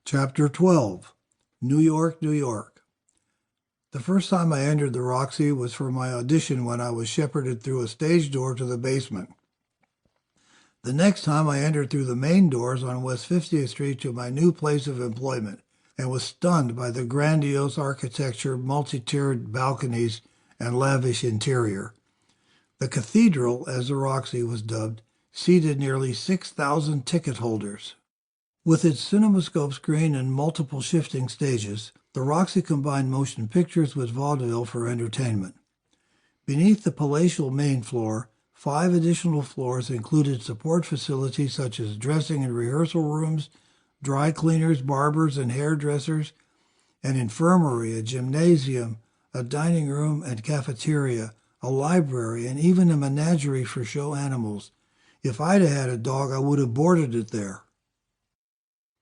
Chapter 12, New York, New York. The first time I entered the Roxy was for my audition when I was shepherded through a stage door to the basement. The next time I entered through the main doors on West 50th Street to my new place of employment and was stunned by the grandiose architecture, multi-tiered balconies, and lavish interior. The Cathedral, as the Roxy was dubbed, seated nearly 6,000 ticket holders. With its cinemascope screen and multiple shifting stages, the Roxy combined motion pictures with vaudeville for entertainment. Beneath the palatial main floor, 5 additional floors included support facilities such as dressing and rehearsal rooms, dry cleaners, barbers, and hairdressers, an infirmary, a gymnasium, a dining room and cafeteria, a library, and even a menagerie for show animals. If I'd had a dog, I would have boarded it there.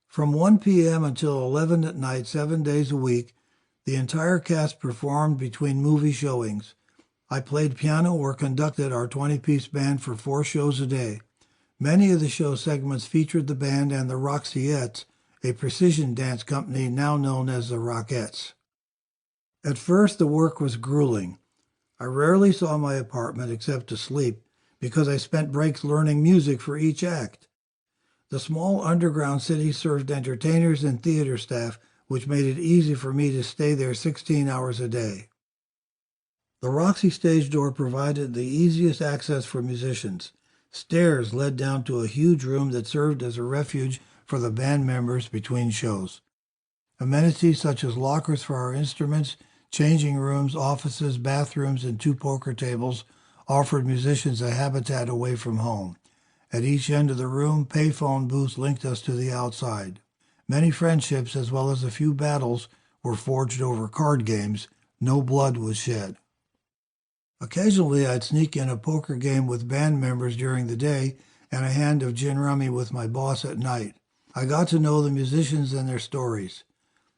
From 1 p.m. until 11 at night, 7 days a week, the entire cast performed between movie showings. I played piano or conducted our 20-piece band for 4 shows a day. Many of the show segments featured the band and the Roxyettes, a precision dance company now known as the Rockettes. At first, the work was grueling. I rarely saw my apartment except to sleep, because I spent breaks learning music for each act. The small underground city served entertainers and theater staff, which made it easy for me to stay there 16 hours a day. The Roxy stage door provided the easiest access for musicians. Stairs led down to a huge room that served as a refuge for the band members between shows. Amenities such as lockers for our instruments, changing rooms, offices, bathrooms, and 2 poker tables offered musicians a habitat away from home. At each end of the room, payphone booths linked us to the outside. Many friendships, as well as a few battles, were forged over card games. No blood was shed. Occasionally, I'd sneak in a poker game with band members during the day and a hand of gin rummy with my boss at night. I got to know the musicians and their stories.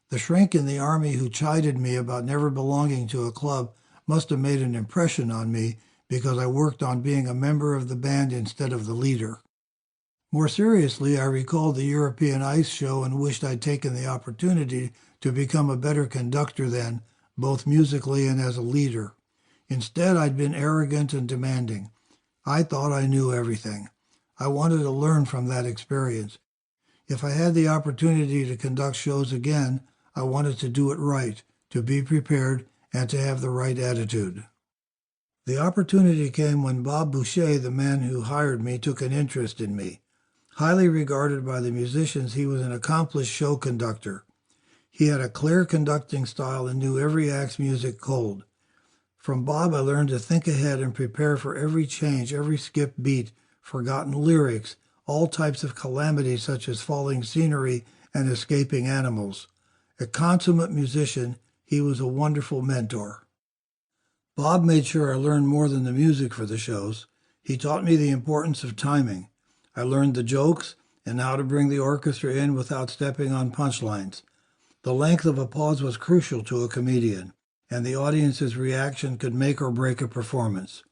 The shrink in the army who chided me about never belonging to a club must have made an impression on me, because I worked on being a member of the band instead of the leader. More seriously, I recalled the European Ice Show and wished I'd taken the opportunity to become a better conductor then, both musically and as a leader. Instead, I'd been arrogant and demanding. I thought I knew everything. I wanted to learn from that experience. If I had the opportunity to conduct shows again, I wanted to do it right, to be prepared, and to have the right attitude. The opportunity came when Bob Boucher, the man who hired me, took an interest in me. Highly regarded by the musicians, he was an accomplished show conductor. He had a clear conducting style and knew every act's music cold. From Bob, I learned to think ahead and prepare for every change, every skip beat, forgotten lyrics, all types of calamities such as falling scenery and escaping animals. A consummate musician, he was a wonderful mentor. Bob made sure I learned more than the music for the shows. He taught me the importance of timing. I learned the jokes and how to bring the orchestra in without stepping on punchlines. The length of a pause was crucial to a comedian, and the audience's reaction could make or break a performance.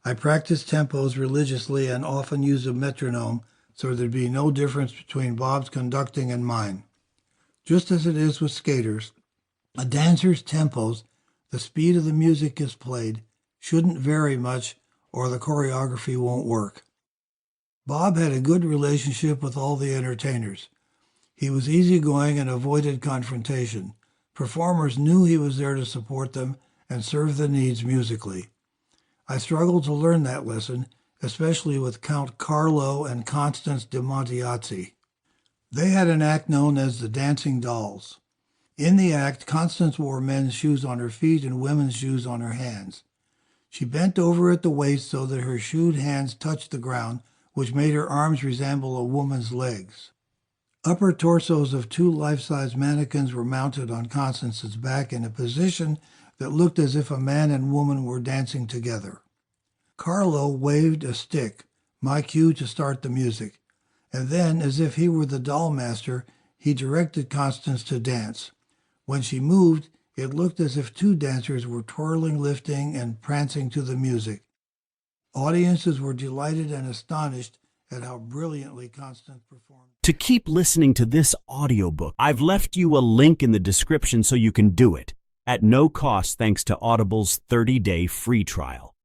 I practiced tempos religiously and often used a metronome so there'd be no difference between Bob's conducting and mine. Just as it is with skaters, a dancer's tempos, the speed of the music is played, shouldn't vary much or the choreography won't work. Bob had a good relationship with all the entertainers. He was easygoing and avoided confrontation. Performers knew he was there to support them and serve the needs musically. I struggled to learn that lesson, especially with Count Carlo and Constance de Montiazzi. They had an act known as the Dancing Dolls. In the act, Constance wore men's shoes on her feet and women's shoes on her hands. She bent over at the waist so that her shoed hands touched the ground, which made her arms resemble a woman's legs. Upper torsos of 2 life-size mannequins were mounted on Constance's back in a position that looked as if a man and woman were dancing together. Carlo waved a stick, my cue to start the music, and then, as if he were the doll master, he directed Constance to dance. When she moved, it looked as if 2 dancers were twirling, lifting, and prancing to the music. Audiences were delighted and astonished at how brilliantly Constance performed. to keep listening to this audiobook. I've left you a link in the description so you can do it at no cost thanks to Audible's 30-day free trial.